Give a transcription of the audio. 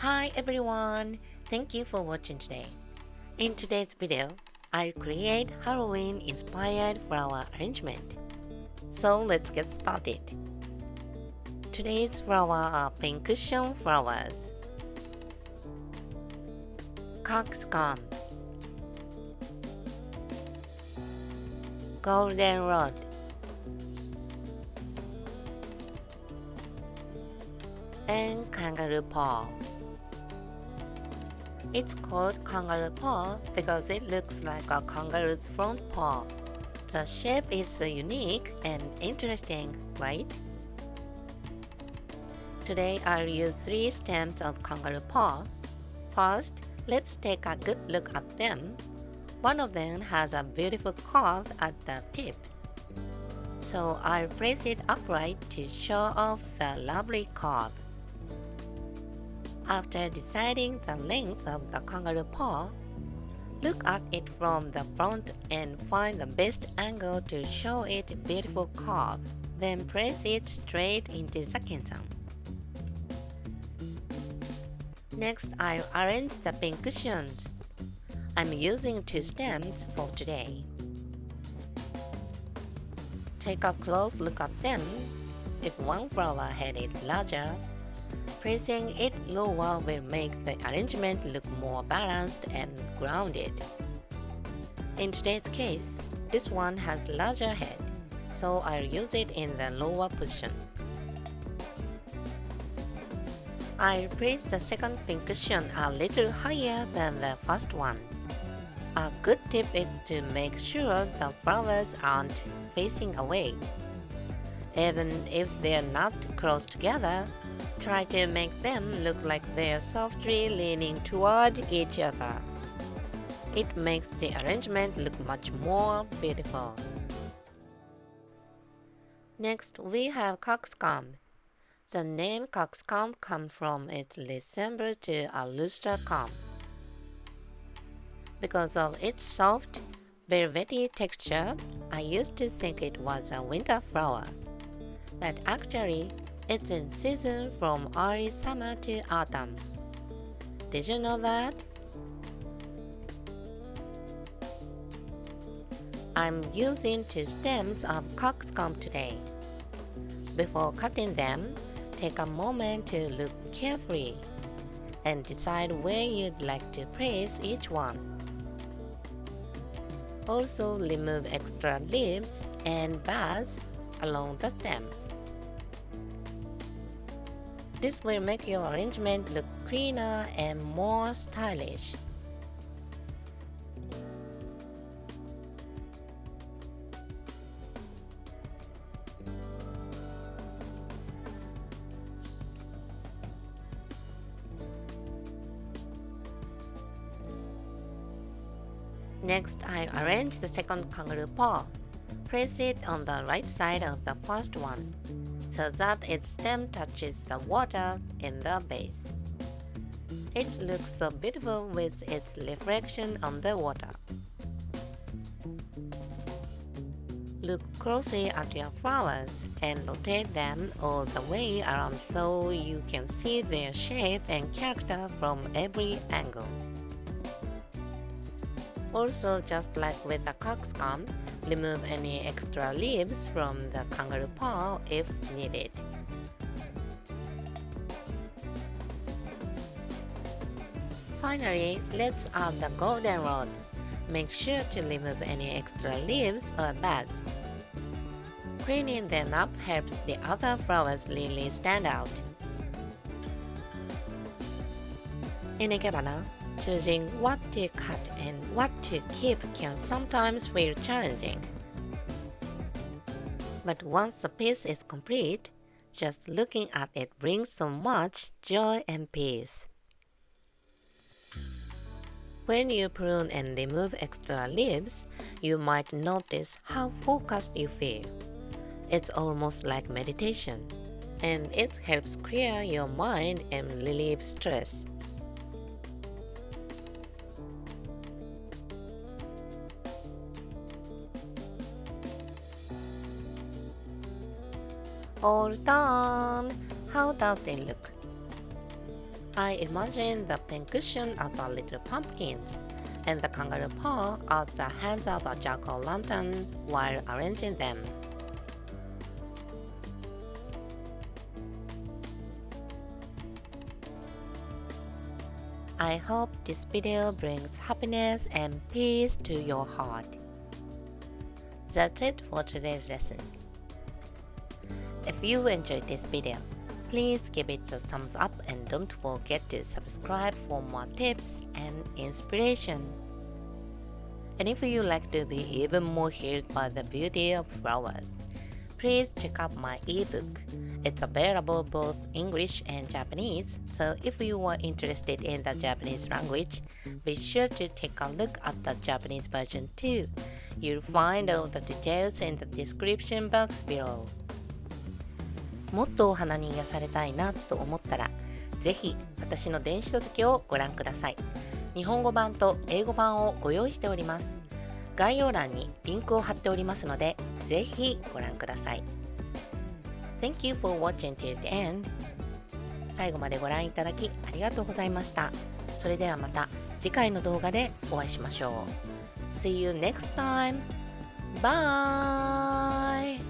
Hi everyone! Thank you for watching today. In today's video, I'll create Halloween-inspired flower arrangement. So let's get started. Today's flowers are pincushion flowers, cockscomb, goldenrod, and kangaroo paw. It's called kangaroo paw because it looks like a kangaroo's front paw. The shape is so unique and interesting, right? Today I'll use 3 stems of kangaroo paw. First, let's take a good look at them. One of them has a beautiful curve at the tip. So I'll place it upright to show off the lovely curve. After deciding the length of the kangaroo paw, look at it from the front and find the best angle to show it a beautiful curve. Then place it straight into the kenzan. Next, I'll arrange the pincushions. I'm using 2 stems for today. Take a close look at them. If one flower head is larger, placing it lower will make the arrangement look more balanced and grounded. In today's case, this one has larger head, so I'll use it in the lower position. I'll place the second pincushion a little higher than the first one. A good tip is to make sure the flowers aren't facing away. Even if they're not close together, try to make them look like they're softly leaning toward each other. It makes the arrangement look much more beautiful. Next, we have cockscomb. The name cockscomb comes from its resemblance to a rooster comb. Because of its soft, velvety texture, I used to think it was a winter flower. But actually, it's in season from early summer to autumn. Did you know that? I'm using 2 stems of cockscomb today. Before cutting them, take a moment to look carefully and decide where you'd like to place each one. Also, remove extra leaves and buds along the stems. This will make your arrangement look cleaner and more stylish. Next, I arrange the second kangaroo paw. Place it on the right side of the first one, so that its stem touches the water in the base. It looks so beautiful with its reflection on the water. Look closely at your flowers and rotate them all the way around so you can see their shape and character from every angle. Also, just like with the cockscomb, remove any extra leaves from the kangaroo paw if needed. Finally, let's add the goldenrod. Make sure to remove any extra leaves or buds. Cleaning them up helps the other flowers really stand out. In Ikebana, choosing what to cut and what to keep can sometimes feel challenging. But once the piece is complete, just looking at it brings so much joy and peace. When you prune and remove extra leaves, you might notice how focused you feel. It's almost like meditation, and it helps clear your mind and relieve stress. All done! How does it look? I imagine the pincushion as a little pumpkins and the kangaroo paw as the hands of a jack-o'-lantern while arranging them. I hope this video brings happiness and peace to your heart. That's it for today's lesson. If you enjoyed this video, please give it a thumbs up and don't forget to subscribe for more tips and inspiration. And if you like to be even more healed by the beauty of flowers, please check out my ebook. It's available both English and Japanese, so if you are interested in the Japanese language, be sure to take a look at the Japanese version too. You'll find all the details in the description box below. もっとお花に癒されたいなと思ったら、ぜひ私の電子書籍をご覧ください。日本語版と英語版をご用意しております。概要欄にリンクを貼っておりますので、ぜひご覧ください。Thank you for watching till the end. 最後までご覧いただきありがとうございました。それではまた次回の動画でお会いしましょう。See you next time. Bye!